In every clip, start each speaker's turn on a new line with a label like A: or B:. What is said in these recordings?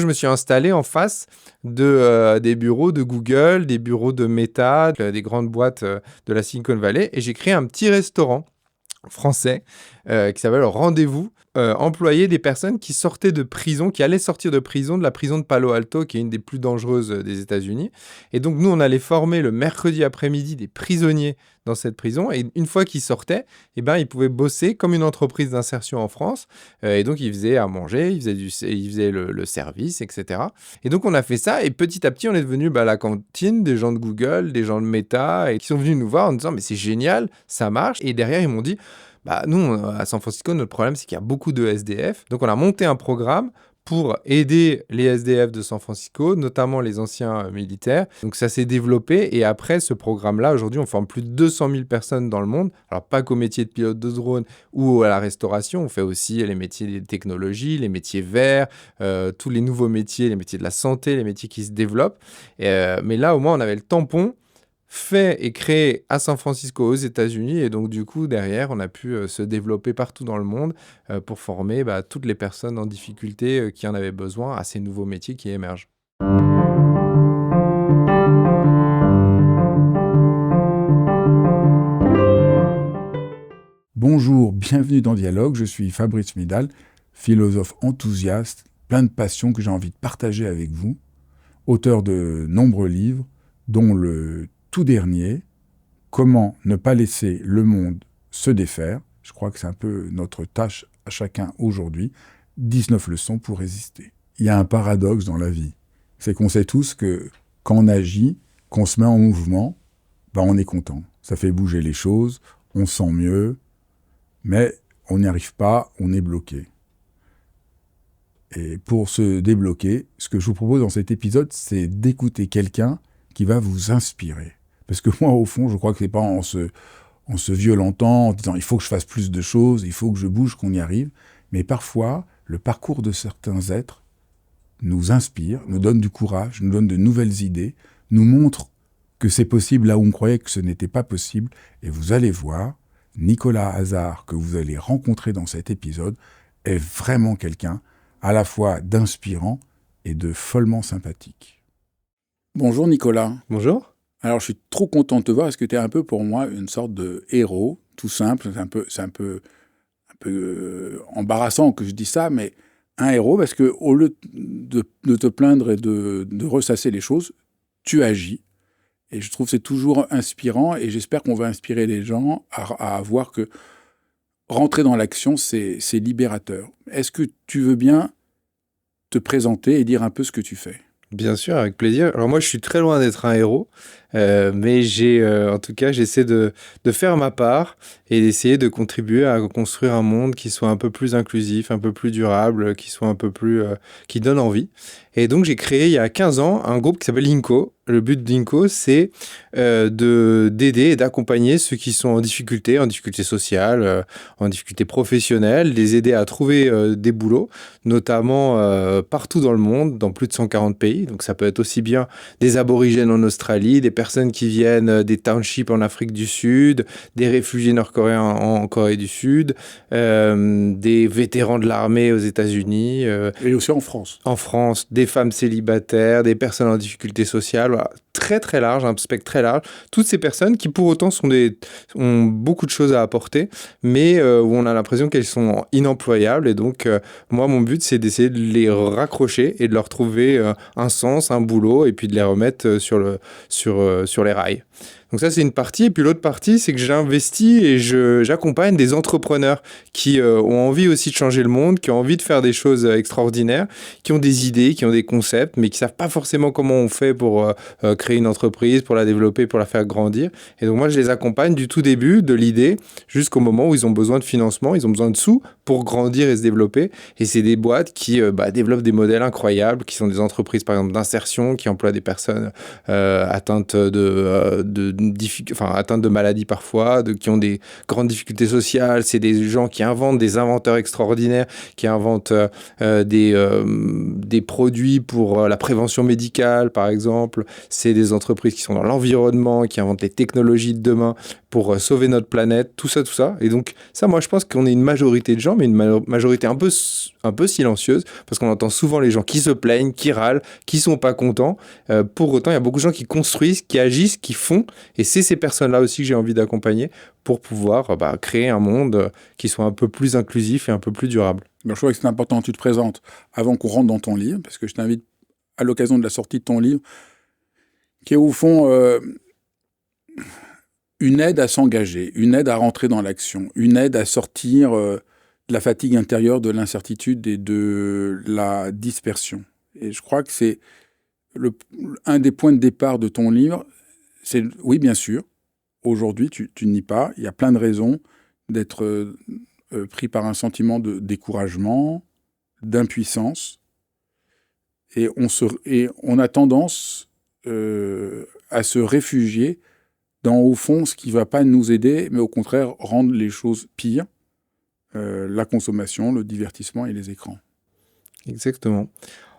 A: Je me suis installé en face des bureaux de Google, des bureaux de Meta, des grandes boîtes de la Silicon Valley, et j'ai créé un petit restaurant français qui s'appelle Rendez-vous, employé des personnes qui sortaient de prison, qui allaient sortir de prison, de la prison de Palo Alto, qui est une des plus dangereuses des États-Unis. Et donc, nous, on allait former le mercredi après-midi des prisonniers dans cette prison. Et une fois qu'ils sortaient, eh ben, ils pouvaient bosser comme une entreprise d'insertion en France. Et donc, ils faisaient à manger, ils faisaient le service, etc. Et donc, on a fait ça. Et petit à petit, on est devenu la cantine des gens de Google, des gens de Meta, et qui sont venus nous voir en disant « Mais c'est génial, ça marche ». Et derrière, ils m'ont dit nous, à San Francisco, notre problème, c'est qu'il y a beaucoup de SDF. Donc, on a monté un programme pour aider les SDF de San Francisco, notamment les anciens militaires. Donc, ça s'est développé. Et après, ce programme-là, aujourd'hui, on forme plus de 200 000 personnes dans le monde. Alors, pas qu'au métier de pilote de drone ou à la restauration. On fait aussi les métiers des technologies, les métiers verts, tous les nouveaux métiers, les métiers de la santé, les métiers qui se développent. Mais là, au moins, on avait le tampon fait et créé à San Francisco aux États-Unis, et donc du coup derrière on a pu se développer partout dans le monde pour former toutes les personnes en difficulté qui en avaient besoin à ces nouveaux métiers qui émergent.
B: Bonjour, bienvenue dans Dialogue, je suis Fabrice Midal, philosophe enthousiaste, plein de passion que j'ai envie de partager avec vous, auteur de nombreux livres, dont le tout dernier, Comment ne pas laisser le monde se défaire. Je crois que c'est un peu notre tâche à chacun aujourd'hui. 19 leçons pour résister. Il y a un paradoxe dans la vie. C'est qu'on sait tous que quand on agit, qu'on se met en mouvement, on est content. Ça fait bouger les choses, on se sent mieux, mais on n'y arrive pas, on est bloqué. Et pour se débloquer, ce que je vous propose dans cet épisode, c'est d'écouter quelqu'un qui va vous inspirer. Parce que moi, au fond, je crois que c'est pas en se violentant, en disant « il faut que je fasse plus de choses, il faut que je bouge, qu'on y arrive ». Mais parfois, le parcours de certains êtres nous inspire, nous donne du courage, nous donne de nouvelles idées, nous montre que c'est possible là où on croyait que ce n'était pas possible. Et vous allez voir, Nicolas Hazard, que vous allez rencontrer dans cet épisode, est vraiment quelqu'un à la fois d'inspirant et de follement sympathique. Bonjour Nicolas.
A: Bonjour.
B: Alors, je suis trop content de te voir parce que tu es un peu pour moi une sorte de héros, tout simple. C'est un peu embarrassant que je dise ça, mais un héros parce que au lieu de te plaindre et de ressasser les choses, tu agis. Et je trouve que c'est toujours inspirant et j'espère qu'on va inspirer les gens à voir que rentrer dans l'action, c'est libérateur. Est-ce que tu veux bien te présenter et dire un peu ce que tu fais ?
A: Bien sûr, avec plaisir. Alors moi, je suis très loin d'être un héros, mais en tout cas, j'essaie de faire ma part et d'essayer de contribuer à construire un monde qui soit un peu plus inclusif, un peu plus durable, qui soit un peu plus, qui donne envie. Et donc, j'ai créé il y a 15 ans un groupe qui s'appelle Inco. Le but d'Inco, c'est d'aider et d'accompagner ceux qui sont en difficulté sociale, en difficulté professionnelle, les aider à trouver des boulots, notamment partout dans le monde, dans plus de 140 pays. Donc ça peut être aussi bien des aborigènes en Australie, des personnes qui viennent des townships en Afrique du Sud, des réfugiés nord-coréens en Corée du Sud, des vétérans de l'armée aux États-Unis.
B: Et aussi en France.
A: En France, des femmes célibataires, des personnes en difficulté sociale, voilà. Très très large, un spectre très large. Toutes ces personnes qui pour autant ont beaucoup de choses à apporter, mais où on a l'impression qu'elles sont inemployables. Et donc, moi, mon but, c'est d'essayer de les raccrocher et de leur trouver un sens, un boulot, et puis de les remettre sur les rails. Donc ça, c'est une partie. Et puis l'autre partie, c'est que j'investis et j'accompagne des entrepreneurs qui ont envie aussi de changer le monde, qui ont envie de faire des choses extraordinaires, qui ont des idées, qui ont des concepts, mais qui savent pas forcément comment on fait pour créer une entreprise, pour la développer, pour la faire grandir. Et donc moi, je les accompagne du tout début, de l'idée, jusqu'au moment où ils ont besoin de financement, ils ont besoin de sous pour grandir et se développer. Et c'est des boîtes qui développent des modèles incroyables, qui sont des entreprises, par exemple, d'insertion, qui emploient des personnes atteintes atteintes de maladies parfois, qui ont des grandes difficultés sociales. C'est des gens qui inventent, des inventeurs extraordinaires, qui inventent des produits pour la prévention médicale, par exemple, c'est des entreprises qui sont dans l'environnement, qui inventent les technologies de demain pour sauver notre planète, tout ça, tout ça. Et donc ça, moi, je pense qu'on est une majorité de gens, mais une majorité un peu silencieuse, parce qu'on entend souvent les gens qui se plaignent, qui râlent, qui sont pas contents. Pour autant, il y a beaucoup de gens qui construisent, qui agissent, qui font, et c'est ces personnes-là aussi que j'ai envie d'accompagner pour pouvoir créer un monde qui soit un peu plus inclusif et un peu plus durable.
B: Ben, je crois que c'est important que tu te présentes avant qu'on rentre dans ton livre, parce que je t'invite à l'occasion de la sortie de ton livre, qui est au fond une aide à s'engager, une aide à rentrer dans l'action, une aide à sortir de la fatigue intérieure, de l'incertitude et de la dispersion. Et je crois que c'est un des points de départ de ton livre. C'est, oui, bien sûr, aujourd'hui, tu ne nie pas, il y a plein de raisons d'être pris par un sentiment de découragement, d'impuissance. Et on a tendance à se réfugier dans, au fond, ce qui ne va pas nous aider, mais au contraire, rendre les choses pires. La consommation, le divertissement et les écrans.
A: Exactement.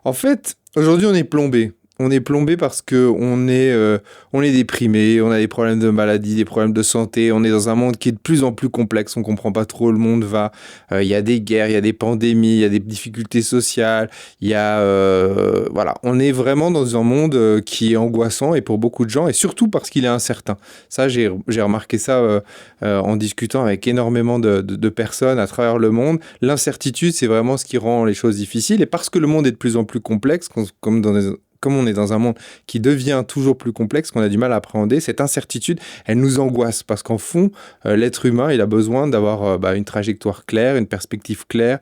A: En fait, aujourd'hui, on est plombé. On est plombé parce qu'on est déprimé, on a des problèmes de maladie, des problèmes de santé, on est dans un monde qui est de plus en plus complexe, on comprend pas trop où le monde va, il y a des guerres, il y a des pandémies, il y a des difficultés sociales, il y a... voilà, on est vraiment dans un monde qui est angoissant et pour beaucoup de gens, et surtout parce qu'il est incertain. Ça, j'ai remarqué ça en discutant avec énormément de personnes à travers le monde. L'incertitude, c'est vraiment ce qui rend les choses difficiles, et parce que le monde est de plus en plus complexe, comme on est dans un monde qui devient toujours plus complexe, qu'on a du mal à appréhender, cette incertitude, elle nous angoisse parce qu'en fond, l'être humain, il a besoin d'avoir une trajectoire claire, une perspective claire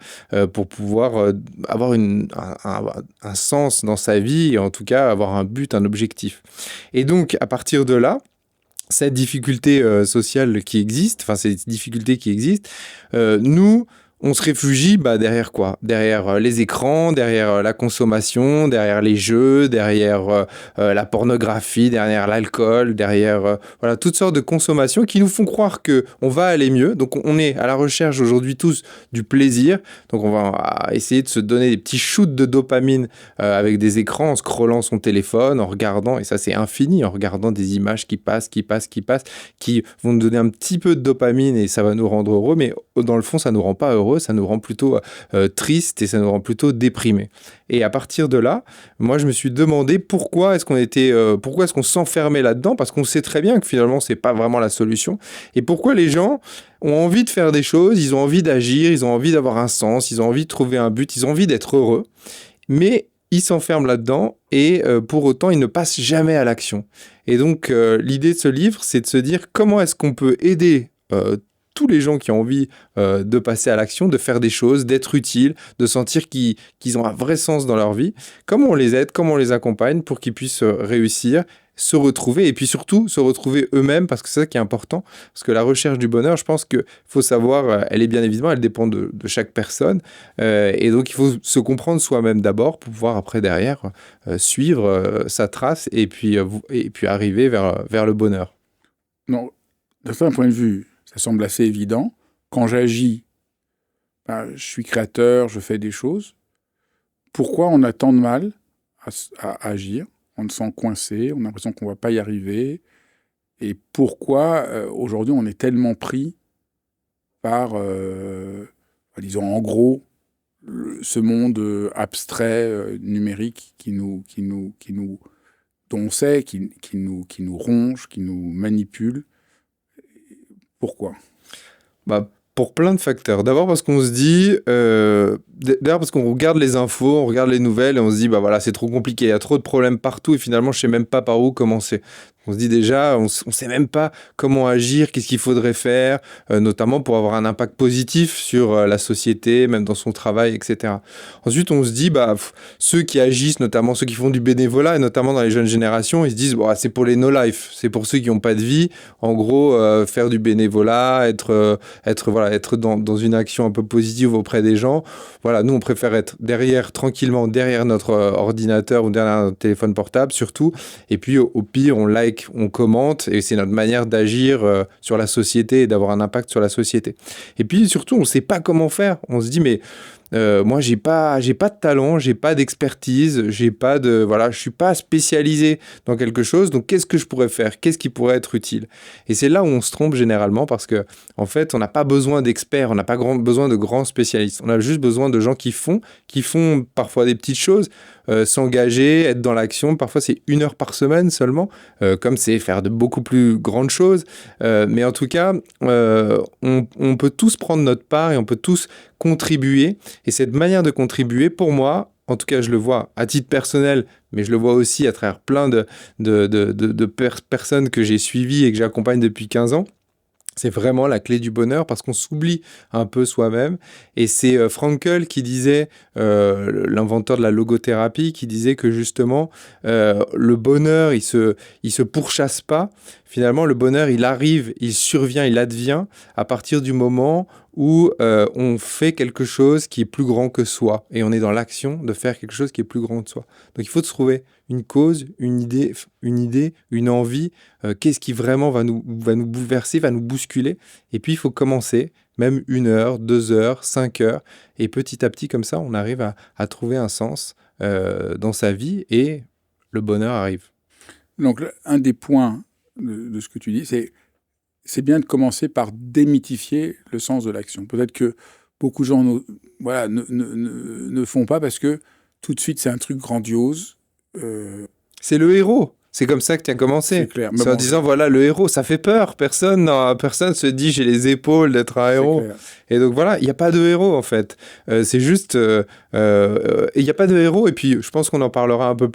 A: pour pouvoir avoir un sens dans sa vie et en tout cas avoir un but, un objectif. Et donc, à partir de là, cette difficulté sociale qui existe, enfin ces difficultés qui existent, nous... On se réfugie derrière quoi? Derrière les écrans, derrière la consommation, derrière les jeux, derrière la pornographie, derrière l'alcool, derrière voilà, toutes sortes de consommations qui nous font croire qu'on va aller mieux. Donc on est à la recherche aujourd'hui tous du plaisir. Donc on va essayer de se donner des petits shoots de dopamine avec des écrans en scrollant son téléphone, en regardant, et ça c'est infini, en regardant des images qui passent, qui vont nous donner un petit peu de dopamine et ça va nous rendre heureux, mais dans le fond ça nous rend pas heureux. Ça nous rend plutôt triste et ça nous rend plutôt déprimé. Et à partir de là, moi je me suis demandé pourquoi est-ce qu'on s'enfermait là-dedans, parce qu'on sait très bien que finalement c'est pas vraiment la solution, et pourquoi les gens ont envie de faire des choses, ils ont envie d'agir, ils ont envie d'avoir un sens, ils ont envie de trouver un but, ils ont envie d'être heureux, mais ils s'enferment là-dedans et pour autant ils ne passent jamais à l'action. Et donc l'idée de ce livre, c'est de se dire comment est-ce qu'on peut aider tous les gens qui ont envie de passer à l'action, de faire des choses, d'être utiles, de sentir qu'ils ont un vrai sens dans leur vie. Comment on les aide, comment on les accompagne pour qu'ils puissent réussir, se retrouver et puis surtout se retrouver eux-mêmes, parce que c'est ça qui est important. Parce que la recherche du bonheur, je pense qu'il faut savoir, elle est bien évidemment, elle dépend de chaque personne. Et donc il faut se comprendre soi-même d'abord pour pouvoir après derrière suivre sa trace et puis arriver vers le bonheur.
B: Non, d'un certain point de vue, ça semble assez évident. Quand j'agis, je suis créateur, je fais des choses. Pourquoi on a tant de mal à agir? On se sent coincé, on a l'impression qu'on ne va pas y arriver. Et pourquoi, aujourd'hui, on est tellement pris par, disons, en gros, ce monde abstrait, numérique, dont on sait, qui nous ronge, qui nous manipule. Pourquoi?
A: Pour plein de facteurs. D'abord parce qu'on se dit... D'ailleurs parce qu'on regarde les infos, on regarde les nouvelles et on se dit, voilà, c'est trop compliqué, il y a trop de problèmes partout et finalement, je sais même pas par où commencer. On se dit déjà, on sait même pas comment agir, qu'est-ce qu'il faudrait faire, notamment pour avoir un impact positif sur la société, même dans son travail, etc. Ensuite, on se dit, ceux qui agissent, notamment ceux qui font du bénévolat, et notamment dans les jeunes générations, ils se disent, c'est pour les no-life, c'est pour ceux qui n'ont pas de vie. En gros, faire du bénévolat, être dans une action un peu positive auprès des gens. Voilà, nous, on préfère être tranquillement derrière notre ordinateur ou derrière notre téléphone portable, surtout. Et puis, au pire, on like, on commente, et c'est notre manière d'agir sur la société et d'avoir un impact sur la société. Et puis, surtout, on ne sait pas comment faire. On se dit, mais moi, j'ai pas de talent, j'ai pas d'expertise, voilà, je suis pas spécialisé dans quelque chose. Donc, qu'est-ce que je pourrais faire? Qu'est-ce qui pourrait être utile? Et c'est là où on se trompe généralement parce que, en fait, on n'a pas besoin d'experts, on n'a pas besoin de grands spécialistes. On a juste besoin de gens qui font parfois des petites choses, s'engager, être dans l'action. Parfois, c'est 1 heure par semaine seulement, comme c'est faire de beaucoup plus grandes choses. Mais en tout cas, on peut tous prendre notre part et on peut tous contribuer. Et cette manière de contribuer, pour moi, en tout cas, je le vois à titre personnel, mais je le vois aussi à travers plein de personnes que j'ai suivies et que j'accompagne depuis 15 ans. C'est vraiment la clé du bonheur parce qu'on s'oublie un peu soi-même. Et c'est Frankl qui disait, l'inventeur de la logothérapie, qui disait que justement, le bonheur, il se pourchasse pas. Finalement, le bonheur, il arrive, il survient, il advient à partir du moment où on fait quelque chose qui est plus grand que soi. Et on est dans l'action de faire quelque chose qui est plus grand que soi. Donc il faut trouver une cause, une idée, une envie. Qu'est-ce qui vraiment va nous bouleverser, va nous bousculer. Et puis il faut commencer, même 1 heure, 2 heures, 5 heures. Et petit à petit, comme ça, on arrive à trouver un sens dans sa vie et le bonheur arrive.
B: Donc, un des points de ce que tu dis, c'est bien de commencer par démythifier le sens de l'action. Peut-être que beaucoup de gens ne font pas parce que tout de suite, c'est un truc grandiose.
A: C'est le héros. C'est comme ça que tu as commencé.
B: C'est clair.
A: C'est en disant, voilà, le héros, ça fait peur. Personne se dit, j'ai les épaules d'être un héros.
B: Clair.
A: Et donc voilà, il n'y a pas de héros en fait. C'est juste, il n'y a pas de héros. Et puis, je pense qu'on en parlera un peu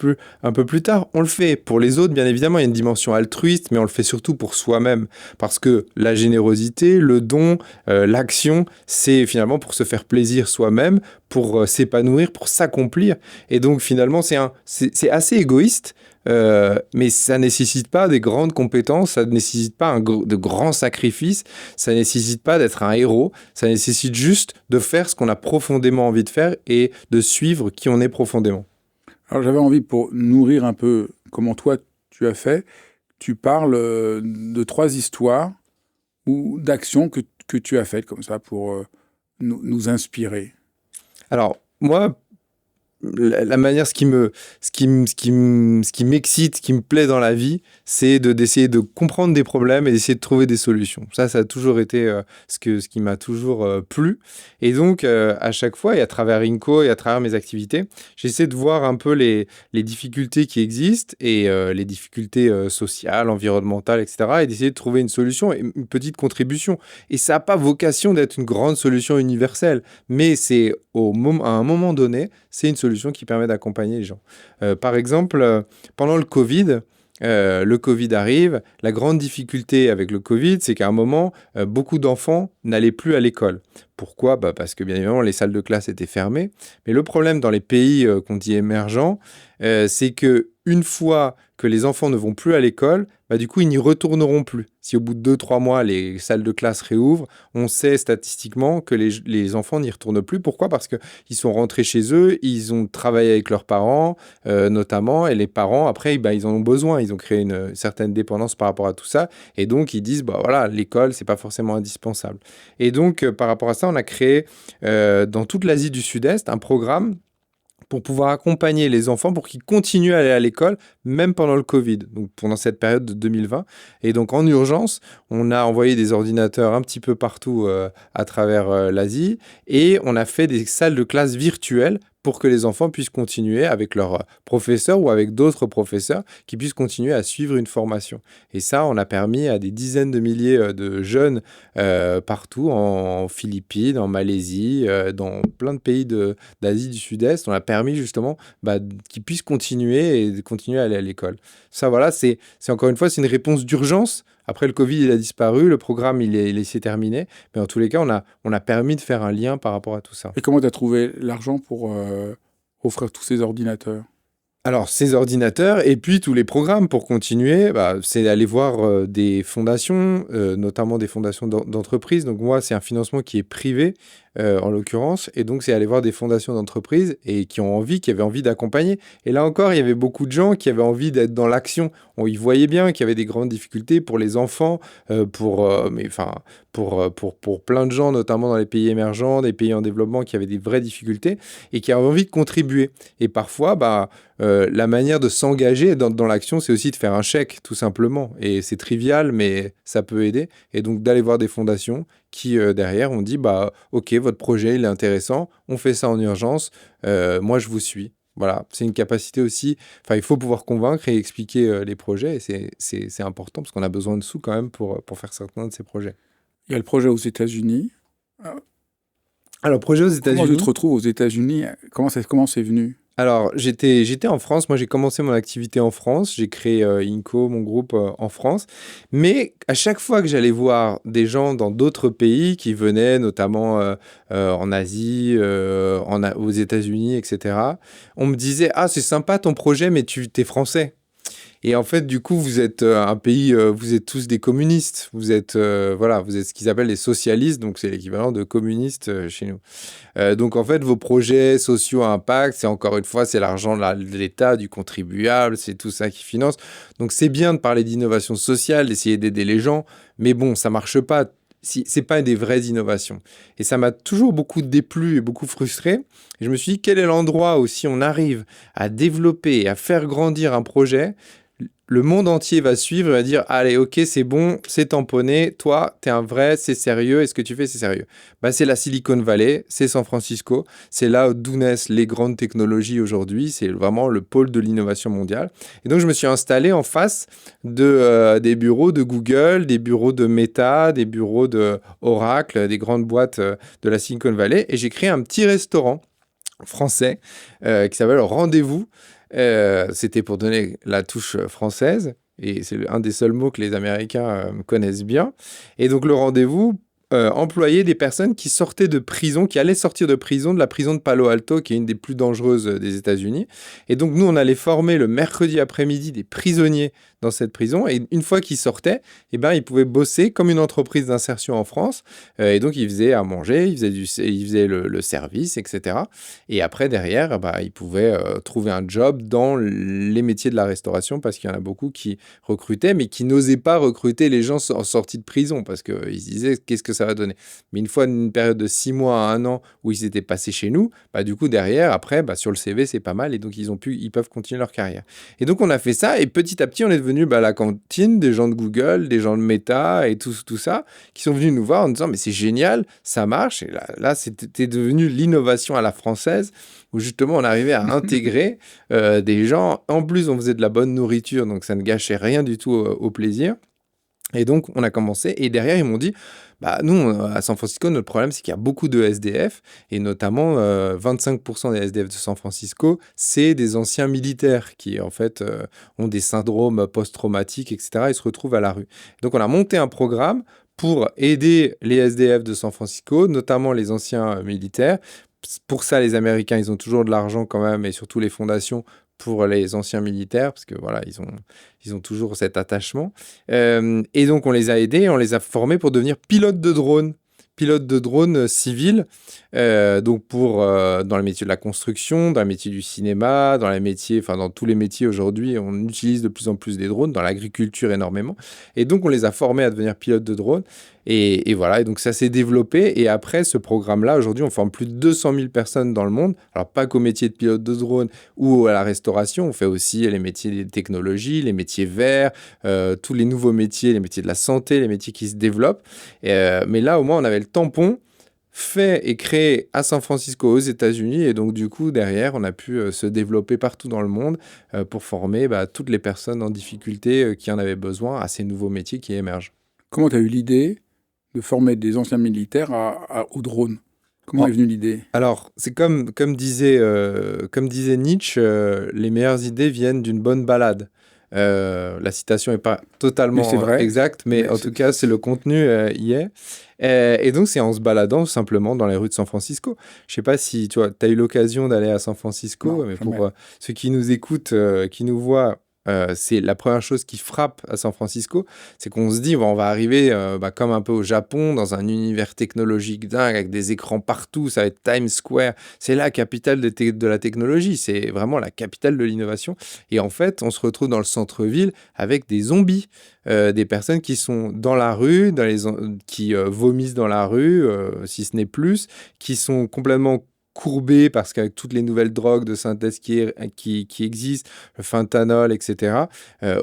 A: plus tard. On le fait pour les autres, bien évidemment. Il y a une dimension altruiste, mais on le fait surtout pour soi-même. Parce que la générosité, le don, l'action, c'est finalement pour se faire plaisir soi-même, pour s'épanouir, pour s'accomplir. Et donc finalement, c'est assez égoïste. Mais ça nécessite pas des grandes compétences, ça nécessite pas de grands sacrifices, ça nécessite pas d'être un héros, ça nécessite juste de faire ce qu'on a profondément envie de faire et de suivre qui on est profondément.
B: Alors j'avais envie, pour nourrir un peu comment toi tu as fait, tu parles de 3 histoires ou d'actions que tu as faites comme ça pour nous inspirer.
A: Alors moi, la manière, ce qui m'excite, ce qui me plaît dans la vie, c'est d'essayer de comprendre des problèmes et d'essayer de trouver des solutions. Ça a toujours été ce qui m'a toujours plu. Et donc, à chaque fois, et à travers Inco et à travers mes activités, j'essaie de voir un peu les difficultés qui existent et les difficultés sociales, environnementales, etc. et d'essayer de trouver une solution et une petite contribution. Et ça n'a pas vocation d'être une grande solution universelle, mais c'est à un moment donné, c'est une solution qui permet d'accompagner les gens. Par exemple, pendant le Covid arrive. La grande difficulté avec le Covid, c'est qu'à un moment, beaucoup d'enfants n'allaient plus à l'école. Pourquoi ? Parce que bien évidemment, les salles de classe étaient fermées. Mais le problème dans les pays qu'on dit émergents, c'est que une fois que les enfants ne vont plus à l'école, du coup, ils n'y retourneront plus. Si au bout de 2-3 mois, les salles de classe réouvrent, on sait statistiquement que les enfants n'y retournent plus. Pourquoi ? Parce qu'ils sont rentrés chez eux, ils ont travaillé avec leurs parents, notamment, et les parents, après, ils en ont besoin. Ils ont créé une certaine dépendance par rapport à tout ça. Et donc, ils disent, voilà, l'école, c'est pas forcément indispensable. Et donc, par rapport à ça, on a créé, dans toute l'Asie du Sud-Est, un programme pour pouvoir accompagner les enfants pour qu'ils continuent à aller à l'école, même pendant le Covid, donc pendant cette période de 2020. Et donc, en urgence, on a envoyé des ordinateurs un petit peu partout à travers l'Asie et on a fait des salles de classe virtuelles pour que les enfants puissent continuer avec leurs professeurs ou avec d'autres professeurs qui puissent continuer à suivre une formation. Et ça, on a permis à des dizaines de milliers de jeunes partout, en Philippines, en Malaisie, dans plein de pays d'Asie du Sud-Est. On a permis justement qu'ils puissent continuer à aller à l'école. Ça, voilà, c'est encore une fois, c'est une réponse d'urgence. Après, le Covid, il a disparu, le programme, il s'est terminé. Mais en tous les cas, on a permis de faire un lien par rapport à tout ça.
B: Et comment tu as trouvé l'argent pour offrir tous ces ordinateurs ?
A: Alors, ces ordinateurs et puis tous les programmes pour continuer, c'est d'aller voir des fondations, notamment des fondations d'entreprises. Donc moi, c'est un financement qui est privé. en l'occurrence. Et donc, c'est aller voir des fondations d'entreprises et qui avaient envie d'accompagner. Et là encore, il y avait beaucoup de gens qui avaient envie d'être dans l'action. Ils voyaient bien qu'il y avait des grandes difficultés pour les enfants, pour plein de gens, notamment dans les pays émergents, des pays en développement, qui avaient des vraies difficultés et qui avaient envie de contribuer. Et parfois, la manière de s'engager dans l'action, c'est aussi de faire un chèque, tout simplement. Et c'est trivial, mais ça peut aider. Et donc, d'aller voir des fondations qui, derrière, ont dit, OK, votre projet, il est intéressant, on fait ça en urgence, moi, je vous suis. Voilà, c'est une capacité aussi. Enfin, il faut pouvoir convaincre et expliquer les projets. Et c'est important parce qu'on a besoin de sous quand même pour faire certains de ces projets.
B: Il y a le projet aux États-Unis.
A: Alors, projet aux États-Unis.
B: Comment tu te retrouves aux États-Unis? Comment c'est venu?
A: Alors, j'étais en France. Moi, j'ai commencé mon activité en France. J'ai créé Inco, mon groupe, en France. Mais à chaque fois que j'allais voir des gens dans d'autres pays qui venaient, notamment en Asie, aux États-Unis, etc., on me disait: Ah, c'est sympa ton projet, mais t'es français. Et en fait, du coup, vous êtes un pays, vous êtes tous des communistes. Vous êtes ce qu'ils appellent les socialistes, donc c'est l'équivalent de communistes chez nous. Donc en fait, vos projets sociaux à impact, c'est encore une fois, c'est l'argent de l'État, du contribuable, c'est tout ça qui finance. Donc c'est bien de parler d'innovation sociale, d'essayer d'aider les gens, mais bon, ça marche pas. C'est pas des vraies innovations. Et ça m'a toujours beaucoup déplu et beaucoup frustré. Et je me suis dit, quel est l'endroit où si on arrive à développer et à faire grandir un projet, le monde entier va suivre et va dire: allez, ok, c'est bon, c'est tamponné, toi, t'es un vrai, c'est sérieux, et ce que tu fais, c'est sérieux. C'est la Silicon Valley, c'est San Francisco, c'est là d'où naissent les grandes technologies aujourd'hui, c'est vraiment le pôle de l'innovation mondiale. Et donc, je me suis installé en face des bureaux de Google, des bureaux de Meta, des bureaux de Oracle, des grandes boîtes de la Silicon Valley, et j'ai créé un petit restaurant français qui s'appelle Rendez-vous. C'était pour donner la touche française, et c'est un des seuls mots que les Américains connaissent bien. Et donc le rendez-vous employait des personnes qui sortaient de prison, qui allaient sortir de la prison de Palo Alto, qui est une des plus dangereuses des États-Unis. Et donc nous, on allait former le mercredi après-midi des prisonniers dans cette prison, et une fois qu'ils sortaient, ils pouvaient bosser comme une entreprise d'insertion en France, et donc ils faisaient à manger, ils faisaient le service, etc. Et après, derrière, ils pouvaient trouver un job dans les métiers de la restauration, parce qu'il y en a beaucoup qui recrutaient, mais qui n'osaient pas recruter les gens en sortie de prison, parce qu'ils se disaient, qu'est-ce que ça va donner? Mais une fois, une période de 6 mois à 1 an, où ils étaient passés chez nous, du coup, derrière, après, sur le CV, c'est pas mal, et donc ils peuvent continuer leur carrière. Et donc, on a fait ça, et petit à petit, on est devenu la cantine des gens de Google, des gens de Meta et tout ça, qui sont venus nous voir en disant: mais c'est génial, ça marche. Et là c'était devenu l'innovation à la française, où justement on arrivait à intégrer des gens. En plus, on faisait de la bonne nourriture, donc ça ne gâchait rien du tout au plaisir. Et donc, on a commencé, et derrière, ils m'ont dit: nous, à San Francisco, notre problème, c'est qu'il y a beaucoup de SDF, et notamment 25% des SDF de San Francisco, c'est des anciens militaires qui, en fait, ont des syndromes post-traumatiques, etc., et se retrouvent à la rue. Donc, on a monté un programme pour aider les SDF de San Francisco, notamment les anciens militaires. Pour ça, les Américains, ils ont toujours de l'argent quand même, et surtout les fondations, pour les anciens militaires, parce que voilà, ils ont toujours cet attachement. Et donc, on les a aidés, on les a formés pour devenir pilotes de drones civils, donc dans le métier de la construction, dans le métier du cinéma, dans tous les métiers aujourd'hui, on utilise de plus en plus des drones, dans l'agriculture énormément. Et donc, on les a formés à devenir pilotes de drones. Et voilà, et donc ça s'est développé. Et après ce programme-là, aujourd'hui, on forme plus de 200 000 personnes dans le monde. Alors, pas qu'au métier de pilote de drone ou à la restauration, on fait aussi les métiers des technologies, les métiers verts, tous les nouveaux métiers, les métiers de la santé, les métiers qui se développent. Mais là, au moins, on avait le tampon fait et créé à San Francisco, aux États-Unis. Et donc, du coup, derrière, on a pu se développer partout dans le monde pour former toutes les personnes en difficulté qui en avaient besoin à ces nouveaux métiers qui émergent.
B: Comment tu as eu l'idée de former des anciens militaires aux drones? Comment est venue l'idée?
A: Alors, c'est comme disait Nietzsche, les meilleures idées viennent d'une bonne balade. La citation n'est pas totalement exacte, mais en tout cas, c'est le contenu y est. Et donc, c'est en se baladant simplement dans les rues de San Francisco. Je ne sais pas si tu as eu l'occasion d'aller à San Francisco,
B: non,
A: mais pour ceux qui nous écoutent, qui nous voient, c'est la première chose qui frappe à San Francisco, c'est qu'on se dit, on va arriver comme un peu au Japon, dans un univers technologique dingue, avec des écrans partout, ça va être Times Square, c'est la capitale de la technologie, c'est vraiment la capitale de l'innovation. Et en fait, on se retrouve dans le centre-ville avec des zombies, des personnes qui sont dans la rue, qui vomissent dans la rue, si ce n'est plus, qui sont complètement courbés parce qu'avec toutes les nouvelles drogues de synthèse qui existent, le fentanyl, etc.,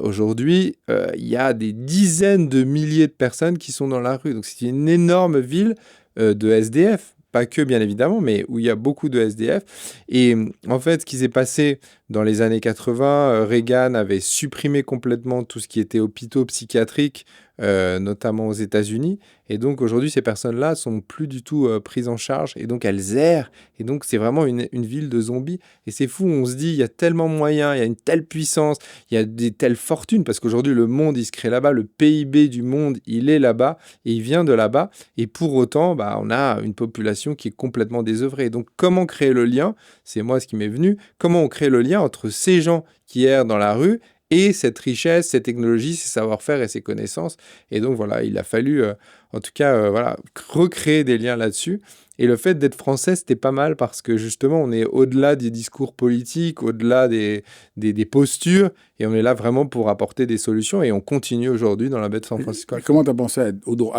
A: aujourd'hui, il y a des dizaines de milliers de personnes qui sont dans la rue. Donc, c'est une énorme ville de SDF. Pas que, bien évidemment, mais où il y a beaucoup de SDF. Et en fait, ce qui s'est passé dans les années 80, Reagan avait supprimé complètement tout ce qui était hôpitaux psychiatriques, notamment aux États-Unis. Et donc, aujourd'hui, ces personnes-là sont plus du tout prises en charge. Et donc, elles errent. Et donc, c'est vraiment une ville de zombies. Et c'est fou, on se dit, il y a tellement de moyens, il y a une telle puissance, il y a des telles fortunes. Parce qu'aujourd'hui, le monde, il se crée là-bas. Le PIB du monde, il est là-bas. Et il vient de là-bas. Et pour autant, on a une population qui est complètement désœuvrée. Donc, comment créer le lien? C'est moi ce qui m'est venu. Comment on crée le lien entre ces gens qui errent dans la rue et cette richesse, cette technologie, ces savoir-faire et ces connaissances. Et donc, voilà, il a fallu, en tout cas, recréer des liens là-dessus. Et le fait d'être français, c'était pas mal parce que justement, on est au-delà des discours politiques, au-delà des postures, et on est là vraiment pour apporter des solutions. Et on continue aujourd'hui dans la baie de San Francisco.
B: Et comment tu as pensé à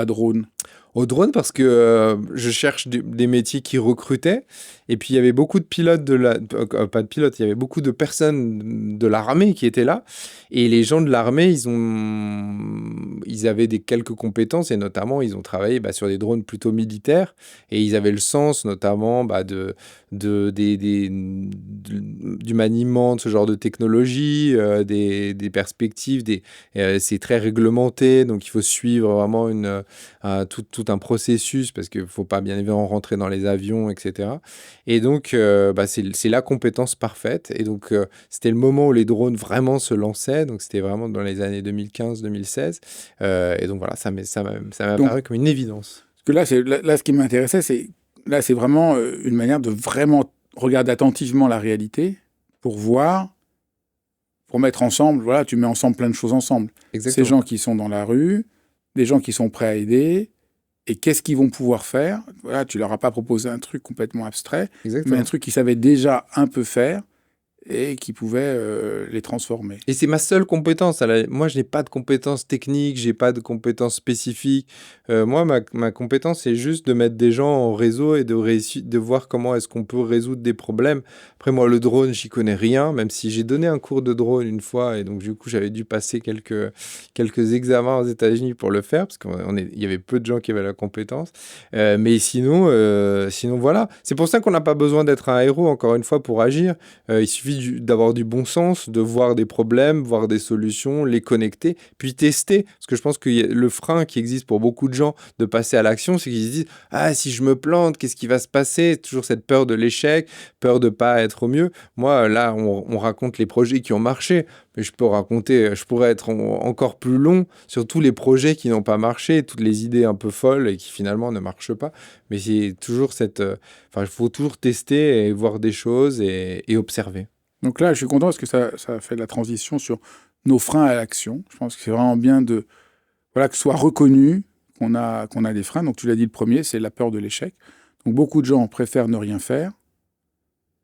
B: drone?
A: Au drone parce que je cherche des métiers qui recrutaient et puis il y avait beaucoup de pilotes pas de pilotes, il y avait beaucoup de personnes de l'armée qui étaient là et les gens de l'armée ils avaient quelques compétences et notamment ils ont travaillé sur des drones plutôt militaires et ils avaient le sens notamment du maniement de ce genre de technologie, des perspectives, c'est très réglementé donc il faut suivre vraiment tout un processus parce qu'il ne faut pas bien évidemment rentrer dans les avions, etc. Et donc, c'est la compétence parfaite. Et donc, c'était le moment où les drones vraiment se lançaient. Donc, c'était vraiment dans les années 2015-2016. Et donc, voilà, ça m'a apparu comme une évidence.
B: Parce que là, ce qui m'intéressait, c'est vraiment une manière de vraiment regarder attentivement la réalité pour voir, pour mettre ensemble, voilà, tu mets ensemble plein de choses ensemble.
A: Exactement.
B: Ces gens qui sont dans la rue, des gens qui sont prêts à aider, et qu'est-ce qu'ils vont pouvoir faire? Voilà, tu leur as pas proposé un truc complètement abstrait,
A: Exactement.
B: mais un truc qu'ils savaient déjà un peu faire et qui pouvait les transformer.
A: Et c'est ma seule compétence. Moi, je n'ai pas de compétences techniques, je n'ai pas de compétences spécifiques. Moi, ma compétence, c'est juste de mettre des gens en réseau et de voir comment est-ce qu'on peut résoudre des problèmes. Après, moi, le drone, j'y connais rien, même si j'ai donné un cours de drone une fois. Et donc, du coup, j'avais dû passer quelques examens aux États-Unis pour le faire, parce qu'il y avait peu de gens qui avaient la compétence. Mais sinon, voilà. C'est pour ça qu'on n'a pas besoin d'être un héros, encore une fois, pour agir. Il suffit d'avoir du bon sens, de voir des problèmes, voir des solutions, les connecter, puis tester. Parce que je pense que le frein qui existe pour beaucoup de gens de passer à l'action, c'est qu'ils se disent « Ah, si je me plante, qu'est-ce qui va se passer ?» Toujours cette peur de l'échec, peur de ne pas être au mieux. Moi, là, on raconte les projets qui ont marché, mais je pourrais être encore plus long sur tous les projets qui n'ont pas marché, toutes les idées un peu folles et qui finalement ne marchent pas. Mais c'est toujours il faut toujours tester et voir des choses et observer.
B: Donc là, je suis content parce que ça fait la transition sur nos freins à l'action. Je pense que c'est vraiment bien que ce soit reconnu qu'on a des freins. Donc tu l'as dit, le premier, c'est la peur de l'échec. Donc beaucoup de gens préfèrent ne rien faire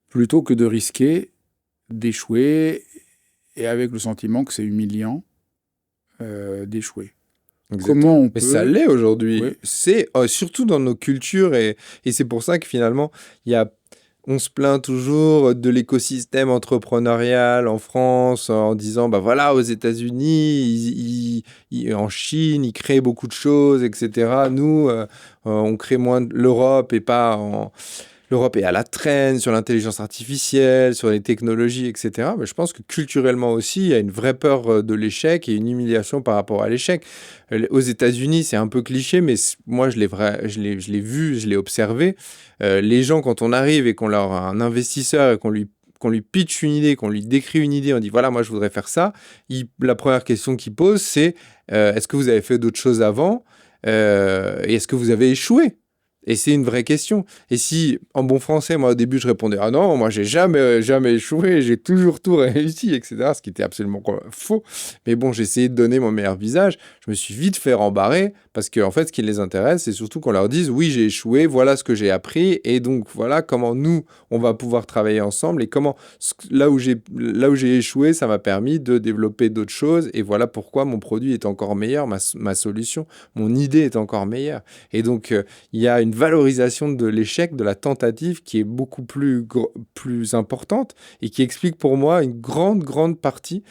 B: plutôt que de risquer d'échouer et avec le sentiment que c'est humiliant d'échouer.
A: Exactement.
B: Comment on peut...
A: Mais ça l'est aujourd'hui.
B: Oui.
A: C'est surtout dans nos cultures et c'est pour ça que finalement, on se plaint toujours de l'écosystème entrepreneurial en France en disant, voilà, aux États-Unis, en Chine, ils créent beaucoup de choses, etc. Nous, on crée moins l'Europe et pas en... L'Europe est à la traîne sur l'intelligence artificielle, sur les technologies, etc. Mais je pense que culturellement aussi, il y a une vraie peur de l'échec et une humiliation par rapport à l'échec. Aux États-Unis, c'est un peu cliché, mais moi, je l'ai vu, je l'ai observé. Les gens, quand on arrive et qu'on leur a un investisseur et qu'on lui pitch une idée, qu'on lui décrit une idée, on dit voilà, moi je voudrais faire ça. La première question qu'il pose, c'est est-ce que vous avez fait d'autres choses avant et est-ce que vous avez échoué? Et c'est une vraie question. Et si, en bon français, moi, au début, je répondais, ah non, moi, j'ai jamais échoué, j'ai toujours tout réussi, etc. Ce qui était absolument faux. Mais bon, j'ai essayé de donner mon meilleur visage. Je me suis vite fait rembarrer parce qu'en fait, ce qui les intéresse, c'est surtout qu'on leur dise, oui, j'ai échoué, voilà ce que j'ai appris. Et donc, voilà comment nous, on va pouvoir travailler ensemble et comment, là où j'ai échoué, ça m'a permis de développer d'autres choses. Et voilà pourquoi mon produit est encore meilleur, ma solution, mon idée est encore meilleure. Et donc, il y a une valorisation de l'échec, de la tentative qui est beaucoup plus importante et qui explique pour moi une grande partie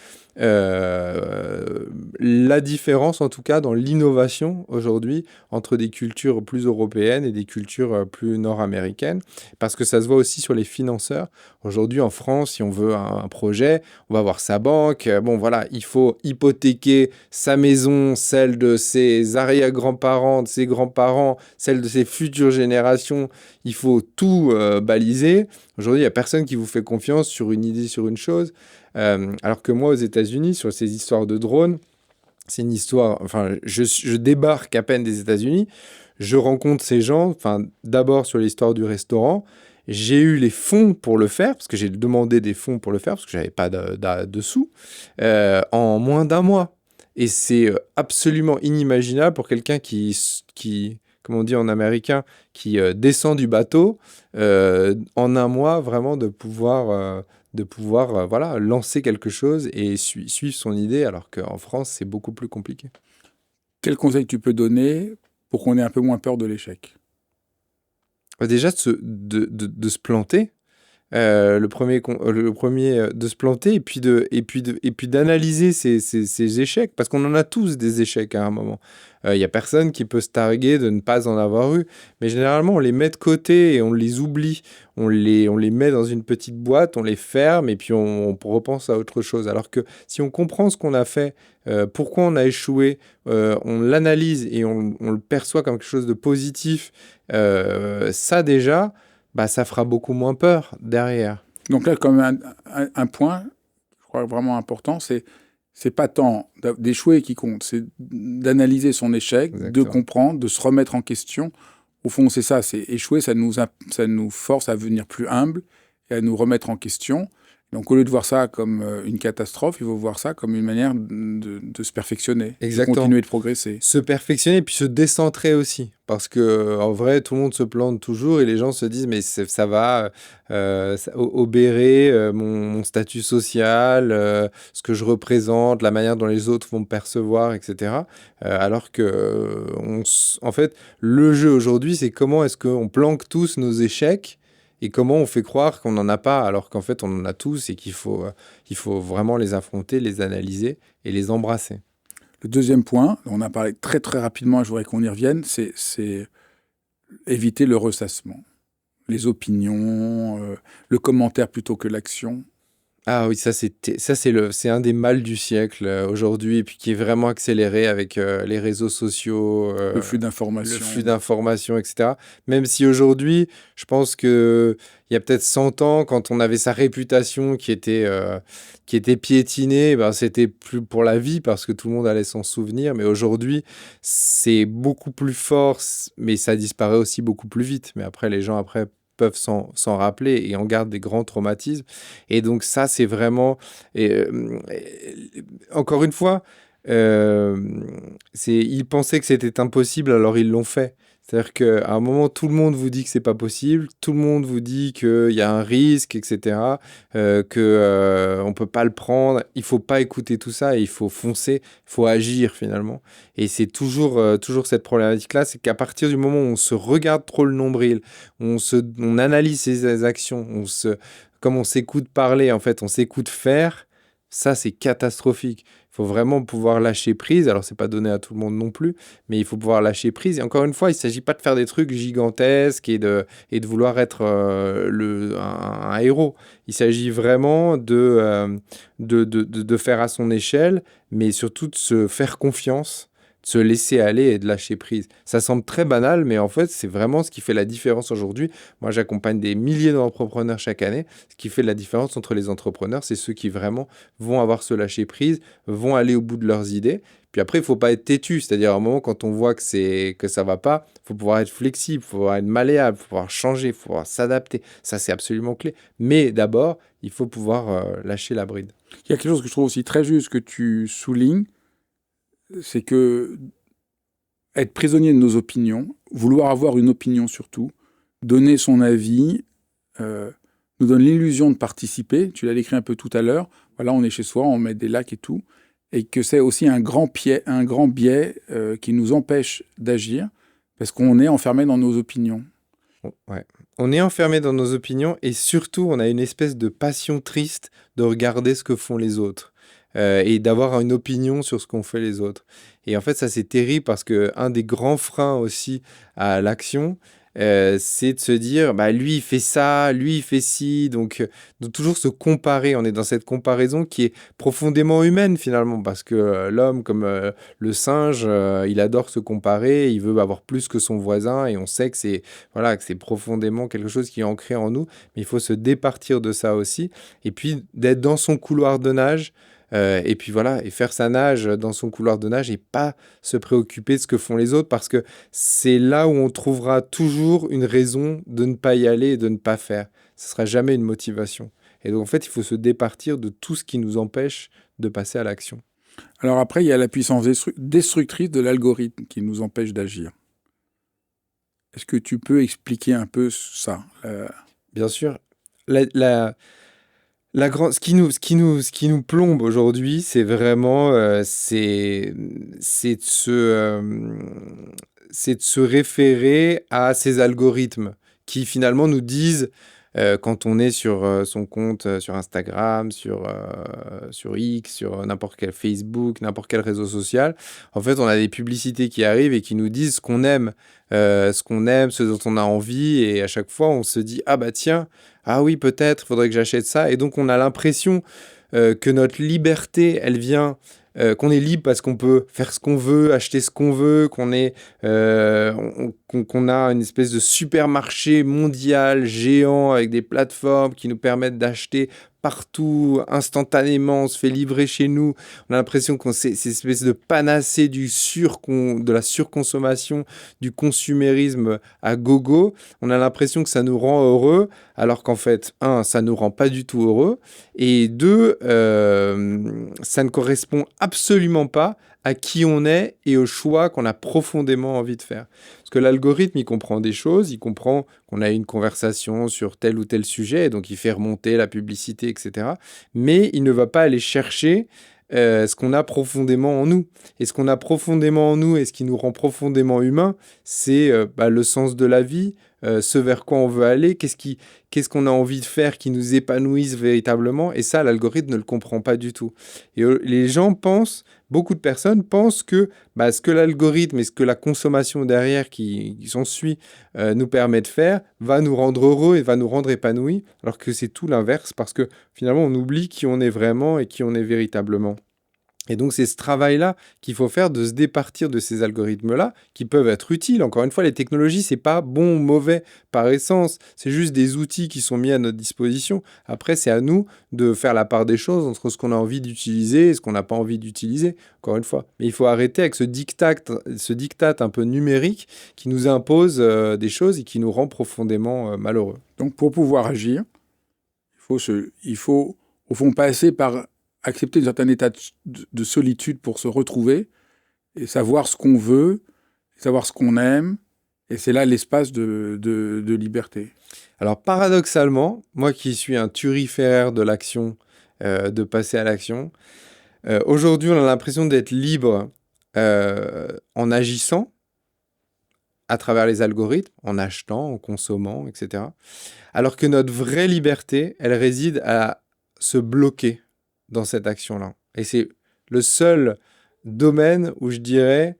A: la différence, en tout cas, dans l'innovation aujourd'hui entre des cultures plus européennes et des cultures plus nord-américaines, parce que ça se voit aussi sur les financeurs. Aujourd'hui, en France, si on veut un projet, on va voir sa banque. Bon, voilà, il faut hypothéquer sa maison, celle de ses arrière-grands-parents, de ses grands-parents, celle de ses futures générations. Il faut tout baliser. Aujourd'hui, il n'y a personne qui vous fait confiance sur une idée, sur une chose. Alors que moi, aux États-Unis, sur ces histoires de drones, c'est une histoire. Enfin, je débarque à peine des États-Unis, je rencontre ces gens. Enfin, d'abord sur l'histoire du restaurant, j'ai eu les fonds pour le faire parce que j'ai demandé des fonds pour le faire parce que j'avais pas de sous en moins d'un mois. Et c'est absolument inimaginable pour quelqu'un qui, comme on dit en américain, qui descend du bateau en un mois, vraiment de pouvoir voilà, lancer quelque chose et suivre son idée, alors qu'en France, c'est beaucoup plus compliqué.
B: Quel conseil tu peux donner pour qu'on ait un peu moins peur de l'échec?
A: Déjà, de se planter. Le premier de se planter et puis d'analyser ces échecs, parce qu'on en a tous des échecs à un moment. Il y a personne qui peut se targuer de ne pas en avoir eu, mais généralement on les met de côté et on les oublie. On les met dans une petite boîte, on les ferme et puis on repense à autre chose. Alors que si on comprend ce qu'on a fait, pourquoi on a échoué, on l'analyse et on le perçoit comme quelque chose de positif, ça déjà, bah, ça fera beaucoup moins peur derrière.
B: Donc là, comme un point, je crois vraiment important, c'est pas tant d'échouer qui compte, c'est d'analyser son échec, de
A: Exactement.
B: comprendre, de se remettre en question. Au fond, c'est ça, c'est échouer, ça nous force à devenir plus humble et à nous remettre en question. Donc, au lieu de voir ça comme une catastrophe, il faut voir ça comme une manière de se perfectionner,
A: Exactement.
B: de continuer de progresser.
A: Se perfectionner et puis se décentrer aussi. Parce que en vrai, tout le monde se plante toujours et les gens se disent mais ça va obérer mon statut social, ce que je représente, la manière dont les autres vont me percevoir, etc. Alors que, en fait, le jeu aujourd'hui, c'est comment est-ce qu'on planque tous nos échecs et comment on fait croire qu'on n'en a pas alors qu'en fait, on en a tous et qu'il faut vraiment les affronter, les analyser et les embrasser.
B: Le deuxième point, on a parlé très très rapidement, je voudrais qu'on y revienne, c'est éviter le ressassement. Les opinions, le commentaire plutôt que l'action.
A: Ah oui, c'est un des mâles du siècle aujourd'hui, et puis qui est vraiment accéléré avec les réseaux sociaux,
B: Le flux
A: le
B: d'informations.
A: flux d'informations, etc. Même si aujourd'hui, je pense que il y a peut-être 100 ans, quand on avait sa réputation qui était piétinée, ben, c'était plus pour la vie parce que tout le monde allait s'en souvenir. Mais aujourd'hui, c'est beaucoup plus fort, mais ça disparaît aussi beaucoup plus vite. Mais après, les gens après peuvent s'en rappeler et en gardent des grands traumatismes. Et donc ça, c'est vraiment... encore une fois, ils pensaient que c'était impossible, alors ils l'ont fait. C'est-à-dire qu'à un moment, tout le monde vous dit que c'est pas possible, tout le monde vous dit qu'il y a un risque, etc., qu'on peut pas le prendre. Il faut pas écouter tout ça et il faut foncer, il faut agir finalement. Et c'est toujours cette problématique-là, c'est qu'à partir du moment où on se regarde trop le nombril, on analyse ses actions, comme on s'écoute parler, en fait, on s'écoute faire, ça c'est catastrophique. Il faut vraiment pouvoir lâcher prise. Alors, c'est pas donné à tout le monde non plus, mais il faut pouvoir lâcher prise. Et encore une fois, il ne s'agit pas de faire des trucs gigantesques et de vouloir être un héros. Il s'agit vraiment de faire à son échelle, mais surtout de se faire confiance, de se laisser aller et de lâcher prise. Ça semble très banal, mais en fait, c'est vraiment ce qui fait la différence aujourd'hui. Moi, j'accompagne des milliers d'entrepreneurs chaque année. Ce qui fait la différence entre les entrepreneurs, c'est ceux qui vraiment vont avoir ce lâcher prise, vont aller au bout de leurs idées. Puis après, il faut pas être têtu, c'est-à-dire à un moment, quand on voit que ça va pas, il faut pouvoir être flexible, il faut pouvoir être malléable, il faut pouvoir changer, il faut pouvoir s'adapter. Ça, c'est absolument clé. Mais d'abord, il faut pouvoir lâcher la bride.
B: Il y a quelque chose que je trouve aussi très juste que tu soulignes, c'est que être prisonnier de nos opinions, vouloir avoir une opinion surtout, donner son avis, nous donne l'illusion de participer. Tu l'as décrit un peu tout à l'heure. Voilà, on est chez soi, on met des likes et tout. Et que c'est aussi un grand biais qui nous empêche d'agir parce qu'on est enfermé dans nos opinions.
A: Ouais. On est enfermé dans nos opinions et surtout, on a une espèce de passion triste de regarder ce que font les autres et d'avoir une opinion sur ce qu'ont fait les autres. Et en fait, ça, c'est terrible parce que un des grands freins aussi à l'action, c'est de se dire, bah, lui, il fait ça, lui, il fait ci. Donc, de toujours se comparer. On est dans cette comparaison qui est profondément humaine finalement parce que l'homme, comme le singe, il adore se comparer, il veut avoir plus que son voisin et on sait que c'est voilà, que c'est profondément quelque chose qui est ancré en nous, mais il faut se départir de ça aussi, et puis d'être dans son couloir de nage, et puis voilà, et faire sa nage dans son couloir de nage et pas se préoccuper de ce que font les autres, parce que c'est là où on trouvera toujours une raison de ne pas y aller et de ne pas faire. Ce sera jamais une motivation. Et donc en fait, il faut se départir de tout ce qui nous empêche de passer à l'action.
B: Alors après, il y a la puissance destructrice de l'algorithme qui nous empêche d'agir. Est-ce que tu peux expliquer un peu ça?
A: Bien sûr, la, la, ce qui nous plombe aujourd'hui, c'est vraiment c'est de se référer à ces algorithmes qui finalement nous disent, quand on est sur son compte sur Instagram, sur X, sur n'importe quel Facebook, n'importe quel réseau social, en fait, on a des publicités qui arrivent et qui nous disent ce qu'on aime, ce dont on a envie, et à chaque fois, on se dit, ah bah tiens, ah oui, peut-être, il faudrait que j'achète ça. Et donc, on a l'impression que notre liberté, elle vient, qu'on est libre parce qu'on peut faire ce qu'on veut, acheter ce qu'on veut, qu'on a une espèce de supermarché mondial géant avec des plateformes qui nous permettent d'acheter partout, instantanément, on se fait livrer chez nous. On a l'impression qu'on c'est cette espèce de panacée de la surconsommation, du consumérisme à gogo. On a l'impression que ça nous rend heureux, alors qu'en fait, un, ça nous rend pas du tout heureux, et deux, ça ne correspond absolument pas à qui on est et aux choix qu'on a profondément envie de faire. Parce que l'algorithme, il comprend des choses, il comprend qu'on a eu une conversation sur tel ou tel sujet, et donc il fait remonter la publicité, etc. Mais il ne va pas aller chercher ce qu'on a profondément en nous. Et ce qu'on a profondément en nous et ce qui nous rend profondément humains, c'est le sens de la vie, ce vers quoi on veut aller, qu'est-ce qu'on a envie de faire qui nous épanouisse véritablement. Et ça, l'algorithme ne le comprend pas du tout. Et les gens pensent, beaucoup de personnes pensent que ce que l'algorithme et ce que la consommation derrière qui s'ensuit nous permet de faire va nous rendre heureux et va nous rendre épanouis, alors que c'est tout l'inverse, parce que finalement on oublie qui on est vraiment et qui on est véritablement. Et donc, c'est ce travail-là qu'il faut faire, de se départir de ces algorithmes-là, qui peuvent être utiles. Encore une fois, les technologies, c'est pas bon ou mauvais par essence. C'est juste des outils qui sont mis à notre disposition. Après, c'est à nous de faire la part des choses entre ce qu'on a envie d'utiliser et ce qu'on n'a pas envie d'utiliser. Encore une fois. Mais il faut arrêter avec ce diktat un peu numérique qui nous impose des choses et qui nous rend profondément malheureux.
B: Donc, pour pouvoir agir, il faut, au fond, passer par accepter un certain état de solitude pour se retrouver et savoir ce qu'on veut, savoir ce qu'on aime. Et c'est là l'espace de liberté.
A: Alors, paradoxalement, moi qui suis un turiféraire de l'action, de passer à l'action, aujourd'hui, on a l'impression d'être libre en agissant à travers les algorithmes, en achetant, en consommant, etc. Alors que notre vraie liberté, elle réside à se bloquer dans cette action-là. Et c'est le seul domaine où je dirais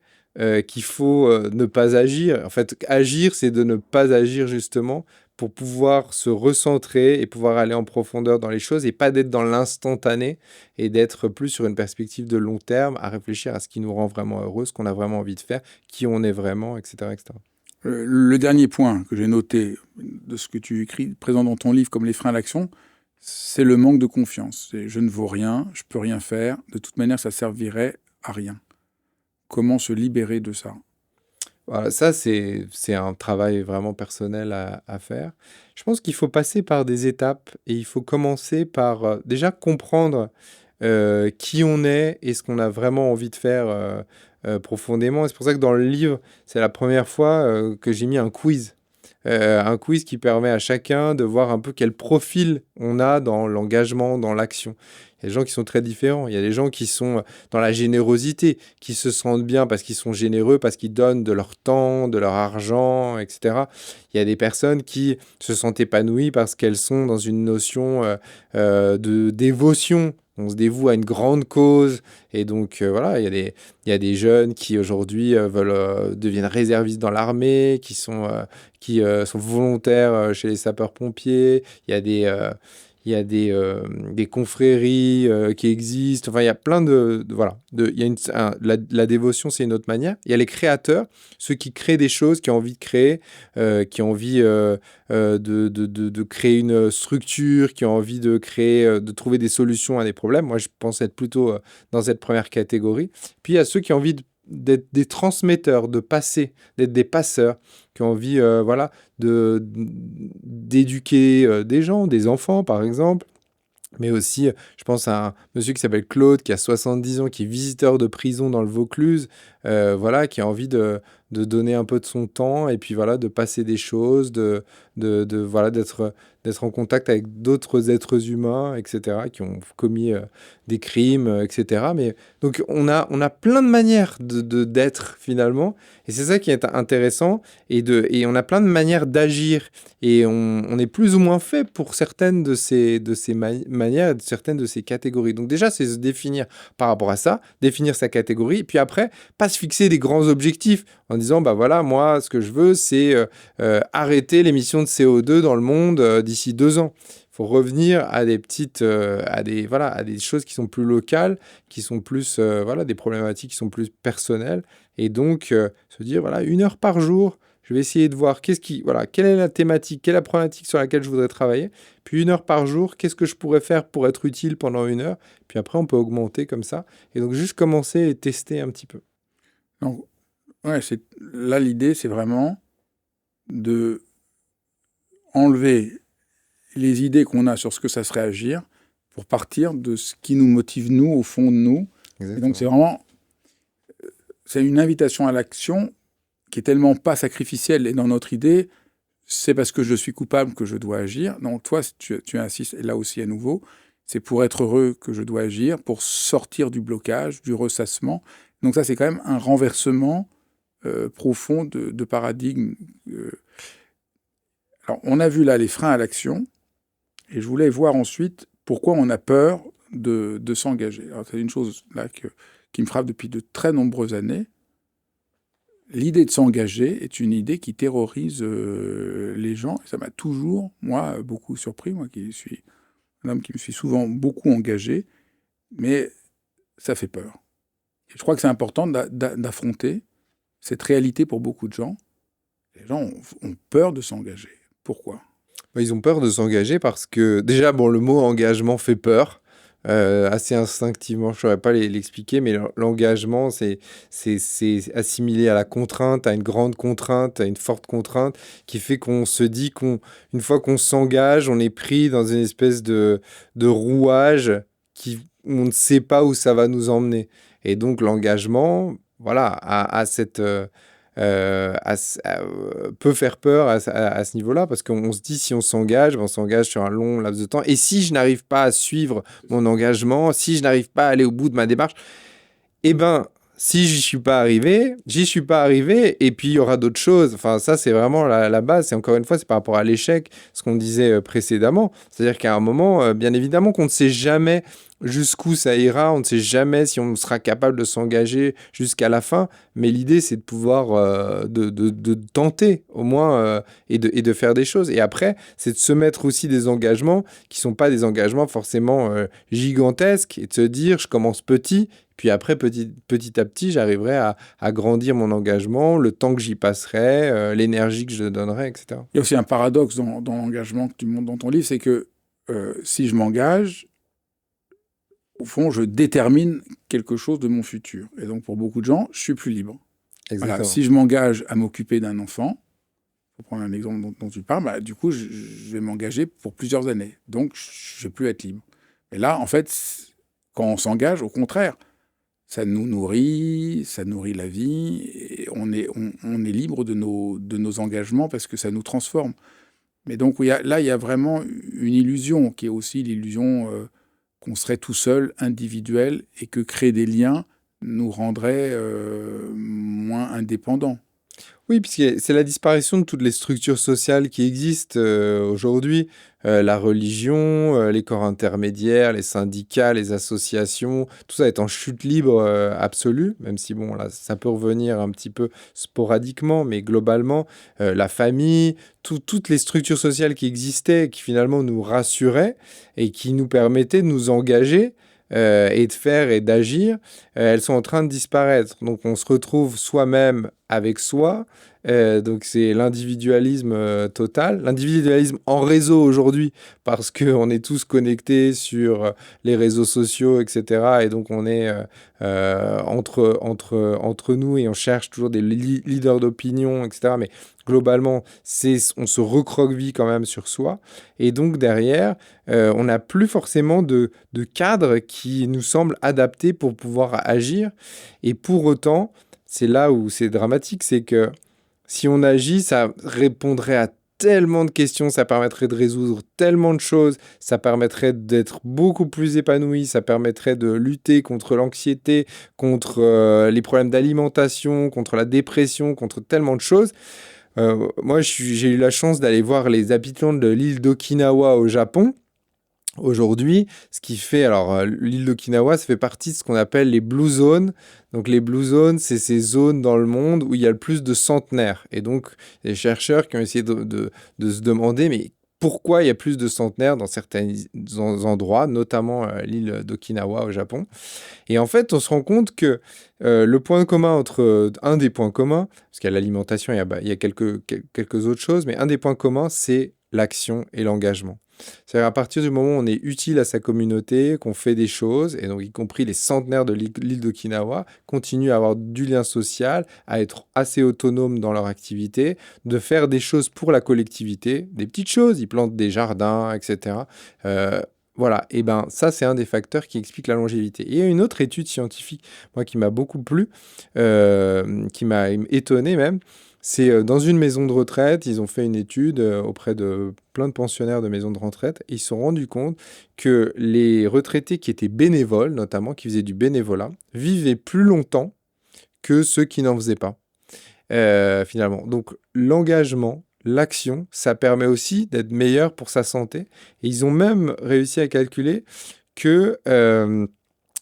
A: qu'il faut ne pas agir. En fait, agir, c'est de ne pas agir justement pour pouvoir se recentrer et pouvoir aller en profondeur dans les choses et pas d'être dans l'instantané et d'être plus sur une perspective de long terme, à réfléchir à ce qui nous rend vraiment heureux, ce qu'on a vraiment envie de faire, qui on est vraiment, etc. etc.
B: Le dernier point que j'ai noté de ce que tu écris, présent dans ton livre comme les freins à l'action, c'est le manque de confiance. Je ne vaux rien, je peux rien faire, de toute manière ça servirait à rien. comment se libérer de ça?
A: Voilà, ça, c'est un travail vraiment personnel à faire. Je pense qu'il faut passer par des étapes et il faut commencer par déjà comprendre qui on est et ce qu'on a vraiment envie de faire profondément. Et c'est pour ça que dans le livre, c'est la première fois que j'ai mis un quiz. Un quiz qui permet à chacun de voir un peu quel profil on a dans l'engagement, dans l'action. Il y a des gens qui sont très différents. Il y a des gens qui sont dans la générosité, qui se sentent bien parce qu'ils sont généreux, parce qu'ils donnent de leur temps, de leur argent, etc. Il y a des personnes qui se sentent épanouies parce qu'elles sont dans une notion de dévotion. On se dévoue à une grande cause. Et donc, voilà, il y a des jeunes qui aujourd'hui deviennent réservistes dans l'armée, qui sont volontaires chez les sapeurs-pompiers. Il y a des confréries qui existent. Enfin, il y a plein voilà. Il y a la dévotion, c'est une autre manière. Il y a les créateurs, ceux qui créent des choses, qui ont envie de créer, qui ont envie de créer une structure, qui ont envie de créer, de trouver des solutions à des problèmes. Moi, je pense être plutôt dans cette première catégorie. Puis, il y a ceux qui ont envie d'être des transmetteurs, de passer, d'être des passeurs, qui ont envie voilà, d'éduquer des gens, des enfants par exemple. Mais aussi, je pense à un monsieur qui s'appelle Claude, qui a 70 ans, qui est visiteur de prison dans le Vaucluse, voilà, qui a envie de donner un peu de son temps et puis voilà, de passer des choses, voilà, d'être en contact avec d'autres êtres humains, etc., qui ont commis des crimes, etc. Mais, donc, on a plein de manières d'être finalement, et c'est ça qui est intéressant, et on a plein de manières d'agir, et on est plus ou moins fait pour certaines de ces manières, certaines de ces catégories. Donc déjà, c'est se définir par rapport à ça, définir sa catégorie, puis après, pas se fixer des grands objectifs en disant, bah voilà, moi, ce que je veux, c'est arrêter l'émission de CO2 dans le monde d'ici 2 ans. Il faut revenir à des petites, voilà, à des choses qui sont plus locales, qui sont plus, voilà, des problématiques qui sont plus personnelles, et donc se dire, voilà, 1 heure par jour, je vais essayer de voir voilà, quelle est la thématique, quelle est la problématique sur laquelle je voudrais travailler. Puis 1 heure par jour, qu'est-ce que je pourrais faire pour être utile pendant 1 heure. Puis après, on peut augmenter comme ça. Et donc, juste commencer et tester un petit peu.
B: Donc, ouais, là, l'idée, c'est vraiment de enlever les idées qu'on a sur ce que ça serait agir pour partir de ce qui nous motive, nous, au fond de nous. Exactement. Et donc, c'est une invitation à l'action qui est tellement pas sacrificielle. Et dans notre idée, c'est parce que je suis coupable que je dois agir. Donc, toi, tu insistes, et là aussi à nouveau, c'est pour être heureux que je dois agir, pour sortir du blocage, du ressassement. Donc ça, c'est quand même un renversement profond de paradigme. Alors, on a vu là les freins à l'action, et je voulais voir ensuite pourquoi on a peur de s'engager. Alors, c'est une chose là qui me frappe depuis de très nombreuses années. L'idée de s'engager est une idée qui terrorise les gens. Et ça m'a toujours, moi, beaucoup surpris, moi qui suis un homme qui me suis souvent beaucoup engagé, mais ça fait peur. Et je crois que c'est important d'affronter cette réalité pour beaucoup de gens. Les gens ont peur de s'engager. Pourquoi ?
A: Ils ont peur de s'engager parce que, déjà, bon, le mot engagement fait peur. Assez instinctivement, je ne saurais pas l'expliquer, mais l'engagement, c'est assimilé à la contrainte, à une grande contrainte, à une forte contrainte, qui fait qu'on se dit qu'une fois qu'on s'engage, on est pris dans une espèce de rouage où on ne sait pas où ça va nous emmener. Et donc l'engagement, voilà, a cette... peut faire peur à ce niveau-là, parce qu'on se dit, si on s'engage sur un long laps de temps, et si je n'arrive pas à suivre mon engagement, si je n'arrive pas à aller au bout de ma démarche, eh ben, si j'y suis pas arrivé, et puis il y aura d'autres choses. Enfin, ça, c'est vraiment la base. Et encore une fois, c'est par rapport à l'échec, ce qu'on disait précédemment. C'est-à-dire qu'à un moment, bien évidemment qu'on ne sait jamais jusqu'où ça ira, on ne sait jamais si on sera capable de s'engager jusqu'à la fin, mais l'idée, c'est de pouvoir de tenter au moins et de faire des choses. Et après, c'est de se mettre aussi des engagements qui sont pas des engagements forcément gigantesques, et de se dire, je commence petit, puis après, petit à petit, j'arriverai à grandir mon engagement, le temps que j'y passerai, l'énergie que je donnerai, etc.
B: Il y a aussi un paradoxe dans l'engagement que tu montres dans ton livre, c'est que si je m'engage, au fond, je détermine quelque chose de mon futur. Et donc, pour beaucoup de gens, je suis plus libre.
A: Exactement.
B: Voilà, si je m'engage à m'occuper d'un enfant, pour prendre un exemple dont tu parles, du coup, je vais m'engager pour plusieurs années. Donc, je ne vais plus être libre. Et là, en fait, quand on s'engage, au contraire, ça nous nourrit, ça nourrit la vie, et on est libre de nos engagements parce que ça nous transforme. Mais donc, il y a vraiment une illusion qui est aussi l'illusion qu'on serait tout seul, individuel, et que créer des liens nous rendrait moins indépendants.
A: Oui, puisque c'est la disparition de toutes les structures sociales qui existent aujourd'hui. La religion, les corps intermédiaires, les syndicats, les associations, tout ça est en chute libre absolue, même si, bon, là, ça peut revenir un petit peu sporadiquement, mais globalement, la famille, toutes les structures sociales qui existaient, qui finalement nous rassuraient et qui nous permettaient de nous engager et de faire et d'agir, elles sont en train de disparaître. Donc on se retrouve soi-même avec soi. Donc c'est l'individualisme total, l'individualisme en réseau aujourd'hui, parce qu'on est tous connectés sur les réseaux sociaux, etc. Et donc on est entre nous et on cherche toujours des leaders d'opinion, etc. Mais globalement, on se recroqueville quand même sur soi. Et donc derrière, on n'a plus forcément de cadre qui nous semble adapté pour pouvoir agir. Et pour autant, c'est là où c'est dramatique, c'est que si on agit, ça répondrait à tellement de questions, ça permettrait de résoudre tellement de choses, ça permettrait d'être beaucoup plus épanoui, ça permettrait de lutter contre l'anxiété, contre les problèmes d'alimentation, contre la dépression, contre tellement de choses. Moi, j'ai eu la chance d'aller voir les habitants de l'île d'Okinawa au Japon. Aujourd'hui, ce qui fait, alors l'île d'Okinawa, ça fait partie de ce qu'on appelle les Blue Zones. Donc les Blue Zones, c'est ces zones dans le monde où il y a le plus de centenaires. Et donc, les chercheurs qui ont essayé de se demander, mais pourquoi il y a plus de centenaires dans certains endroits, notamment l'île d'Okinawa au Japon. Et en fait, on se rend compte que le point commun un des points communs, parce qu'il y a l'alimentation, il y a quelques autres choses, mais un des points communs, c'est l'action et l'engagement. C'est-à-dire à partir du moment où on est utile à sa communauté, qu'on fait des choses, et donc y compris les centenaires de l'île d'Okinawa, continuent à avoir du lien social, à être assez autonomes dans leur activité, de faire des choses pour la collectivité, des petites choses, ils plantent des jardins, etc. Voilà, et ben ça c'est un des facteurs qui explique la longévité. Et il y a une autre étude scientifique, moi qui m'a beaucoup plu, qui m'a étonné même, c'est dans une maison de retraite, ils ont fait une étude auprès de plein de pensionnaires de maisons de retraite, et ils se sont rendus compte que les retraités qui étaient bénévoles, notamment qui faisaient du bénévolat, vivaient plus longtemps que ceux qui n'en faisaient pas, finalement. Donc l'engagement, l'action, ça permet aussi d'être meilleur pour sa santé. Et ils ont même réussi à calculer que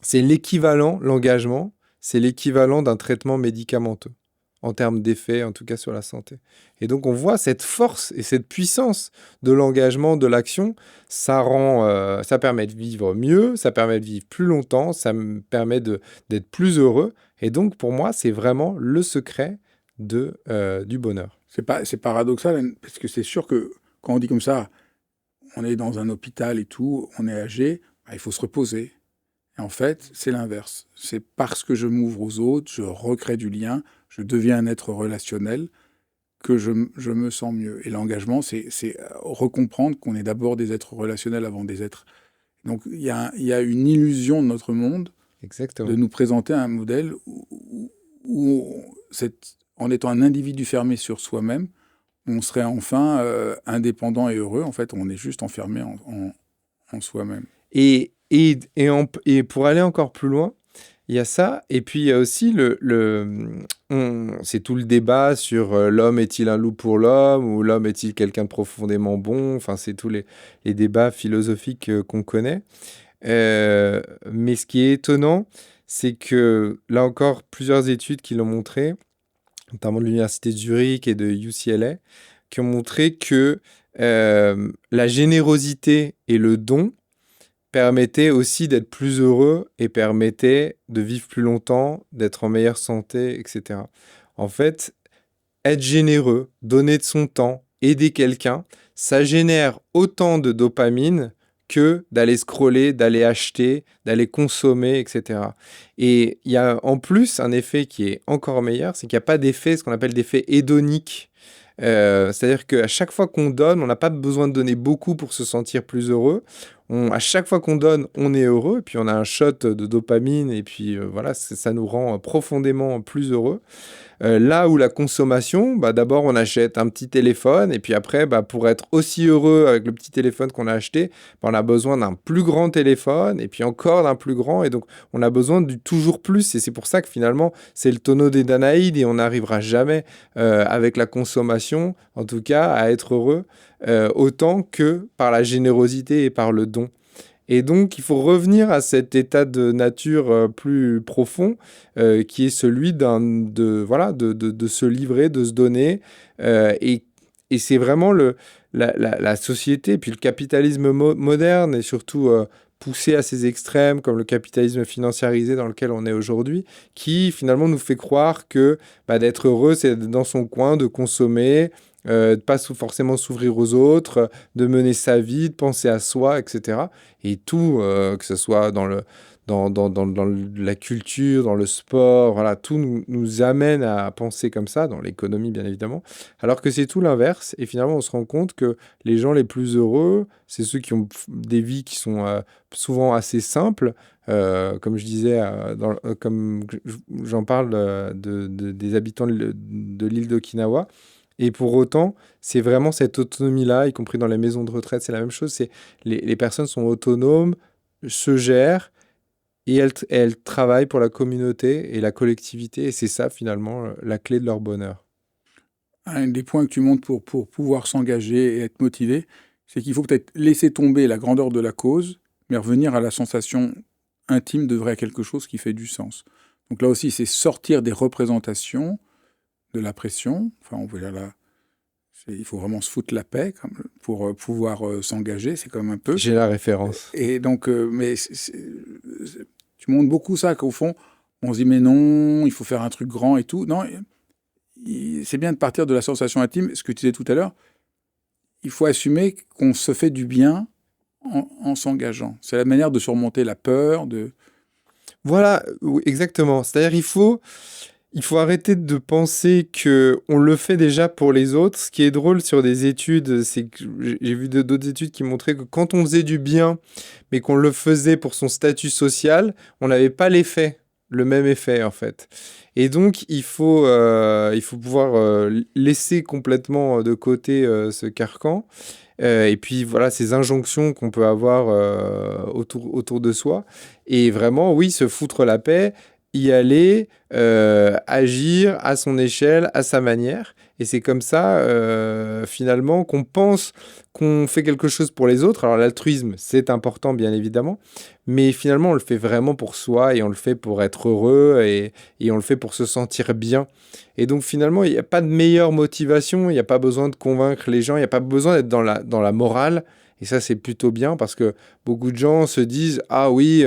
A: c'est l'équivalent, l'engagement, c'est l'équivalent d'un traitement médicamenteux en termes d'effet, en tout cas sur la santé. Et donc on voit cette force et cette puissance de l'engagement, de l'action, ça permet de vivre mieux, ça permet de vivre plus longtemps, ça me permet d'être plus heureux. Et donc pour moi, c'est vraiment le secret du bonheur.
B: C'est paradoxal, parce que c'est sûr que quand on dit comme ça, on est dans un hôpital et tout, on est âgé, il faut se reposer. Et en fait, c'est l'inverse. C'est parce que je m'ouvre aux autres, je recrée du lien, je deviens un être relationnel, que je me sens mieux. Et l'engagement, c'est recomprendre qu'on est d'abord des êtres relationnels avant des êtres. Donc il y a une illusion de notre monde.
A: Exactement.
B: De nous présenter un modèle où en étant un individu fermé sur soi-même, on serait enfin indépendant et heureux. En fait, on est juste enfermé en soi-même.
A: Et pour aller encore plus loin, il y a ça, et puis il y a aussi c'est tout le débat sur l'homme est-il un loup pour l'homme, ou l'homme est-il quelqu'un de profondément bon, enfin c'est tous les débats philosophiques qu'on connaît. Mais ce qui est étonnant, c'est que là encore, plusieurs études qui l'ont montré, notamment de l'Université de Zurich et de UCLA, qui ont montré que la générosité et le don permettaient aussi d'être plus heureux et permettaient de vivre plus longtemps, d'être en meilleure santé, etc. En fait, être généreux, donner de son temps, aider quelqu'un, ça génère autant de dopamine que d'aller scroller, d'aller acheter, d'aller consommer, etc. Et il y a en plus un effet qui est encore meilleur, c'est qu'il n'y a pas d'effet, ce qu'on appelle d'effet hédonique. C'est-à-dire qu'à chaque fois qu'on donne, on n'a pas besoin de donner beaucoup pour se sentir plus heureux. À chaque fois qu'on donne, on est heureux, et puis on a un shot de dopamine, et puis voilà, ça nous rend profondément plus heureux. Là où la consommation, d'abord on achète un petit téléphone et puis après, pour être aussi heureux avec le petit téléphone qu'on a acheté, on a besoin d'un plus grand téléphone et puis encore d'un plus grand et donc on a besoin du toujours plus et c'est pour ça que finalement c'est le tonneau des Danaïdes et on n'arrivera jamais avec la consommation, en tout cas, à être heureux autant que par la générosité et par le don. Et donc, il faut revenir à cet état de nature plus profond, qui est celui de se livrer, de se donner. Et c'est vraiment la société, puis le capitalisme moderne, et surtout poussé à ses extrêmes, comme le capitalisme financiarisé dans lequel on est aujourd'hui, qui finalement nous fait croire que d'être heureux, c'est d'être dans son coin, de consommer, de pas forcément s'ouvrir aux autres, de mener sa vie, de penser à soi, etc. Et tout, que ce soit dans la culture, dans le sport, voilà, tout nous amène à penser comme ça, dans l'économie bien évidemment, alors que c'est tout l'inverse. Et finalement, on se rend compte que les gens les plus heureux, c'est ceux qui ont des vies qui sont souvent assez simples. Comme je disais, comme j'en parle des habitants de l'île d'Okinawa. Et pour autant, c'est vraiment cette autonomie-là, y compris dans les maisons de retraite, c'est la même chose. C'est les personnes sont autonomes, se gèrent et elles travaillent pour la communauté et la collectivité. Et c'est ça, finalement, la clé de leur bonheur.
B: Un des points que tu montres pour pouvoir s'engager et être motivé, c'est qu'il faut peut-être laisser tomber la grandeur de la cause, mais revenir à la sensation intime de vrai, quelque chose qui fait du sens. Donc là aussi, c'est sortir des représentations, de la pression. Enfin, on voit là, il faut vraiment se foutre la paix pour pouvoir s'engager. C'est quand même un peu.
A: J'ai la référence.
B: Et donc, tu montres beaucoup ça, qu'au fond, on se dit, mais non, il faut faire un truc grand et tout. Non, c'est bien de partir de la sensation intime. Ce que tu disais tout à l'heure, il faut assumer qu'on se fait du bien en s'engageant. C'est la manière de surmonter la peur.
A: Voilà, exactement. C'est-à-dire il faut arrêter de penser qu'on le fait déjà pour les autres. Ce qui est drôle sur des études, c'est que j'ai vu d'autres études qui montraient que quand on faisait du bien, mais qu'on le faisait pour son statut social, on n'avait pas le même effet en fait. Et donc, il faut pouvoir laisser complètement de côté ce carcan. Et puis voilà, ces injonctions qu'on peut avoir autour de soi. Et vraiment, oui, se foutre la paix, y aller, agir à son échelle, à sa manière. Et c'est comme ça, finalement, qu'on pense qu'on fait quelque chose pour les autres. Alors l'altruisme, c'est important, bien évidemment. Mais finalement, on le fait vraiment pour soi et on le fait pour être heureux et on le fait pour se sentir bien. Et donc finalement, il n'y a pas de meilleure motivation, il n'y a pas besoin de convaincre les gens, il n'y a pas besoin d'être dans la morale. Et ça, c'est plutôt bien parce que beaucoup de gens se disent, ah oui,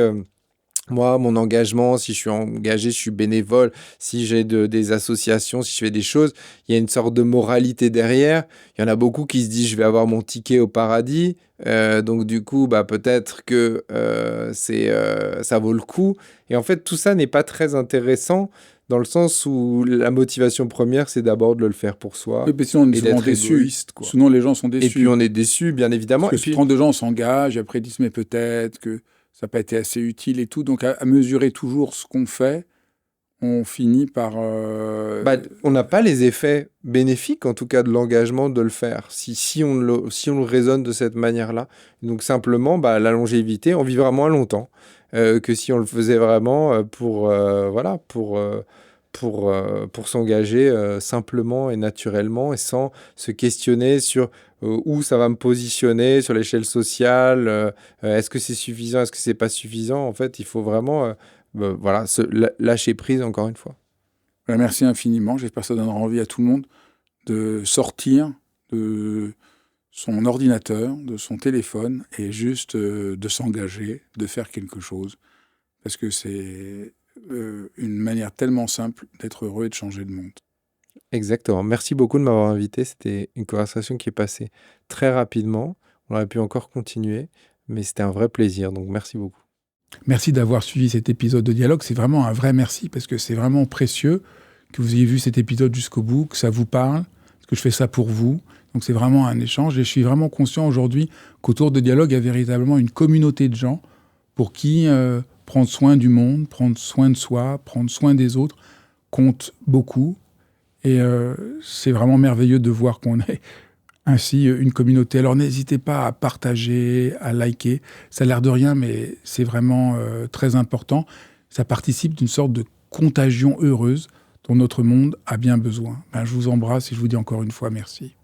A: moi, mon engagement, si je suis engagé, je suis bénévole, si j'ai des associations, si je fais des choses, il y a une sorte de moralité derrière. Il y en a beaucoup qui se disent, je vais avoir mon ticket au paradis. Donc du coup, peut-être que ça vaut le coup. Et en fait, tout ça n'est pas très intéressant dans le sens où la motivation première, c'est d'abord de le faire pour soi
B: Oui, mais sinon, on est
A: et
B: souvent
A: d'être
B: déçu.
A: égoïste, quoi.
B: Sinon, les gens sont déçus.
A: Et puis on est déçu, bien évidemment.
B: Parce que
A: Et puis,
B: quand des gens s'engagent, après ils disent, mais peut-être que ça n'a pas été assez utile et tout. Donc, à mesurer toujours ce qu'on fait, on finit par...
A: on n'a pas les effets bénéfiques, en tout cas, de l'engagement de le faire, si on le raisonne de cette manière-là. Donc simplement, la longévité, on vivra moins longtemps que si on le faisait vraiment pour s'engager simplement et naturellement et sans se questionner sur où ça va me positionner sur l'échelle sociale, est-ce que c'est suffisant, est-ce que c'est pas suffisant. En fait, il faut vraiment lâcher prise encore une fois.
B: Merci infiniment. J'espère que ça donnera envie à tout le monde de sortir de son ordinateur, de son téléphone et juste de s'engager, de faire quelque chose. Parce que c'est une manière tellement simple d'être heureux et de changer le monde.
A: Exactement. Merci beaucoup de m'avoir invité. C'était une conversation qui est passée très rapidement. On aurait pu encore continuer, mais c'était un vrai plaisir, donc merci beaucoup.
B: Merci d'avoir suivi cet épisode de dialogue. C'est vraiment un vrai merci parce que c'est vraiment précieux que vous ayez vu cet épisode jusqu'au bout, que ça vous parle, parce que je fais ça pour vous. Donc c'est vraiment un échange et je suis vraiment conscient aujourd'hui qu'autour de dialogue, il y a véritablement une communauté de gens pour qui prendre soin du monde, prendre soin de soi, prendre soin des autres compte beaucoup. Et c'est vraiment merveilleux de voir qu'on est ainsi une communauté. Alors n'hésitez pas à partager, à liker. Ça a l'air de rien, mais c'est vraiment très important. Ça participe d'une sorte de contagion heureuse dont notre monde a bien besoin. Je vous embrasse et je vous dis encore une fois merci.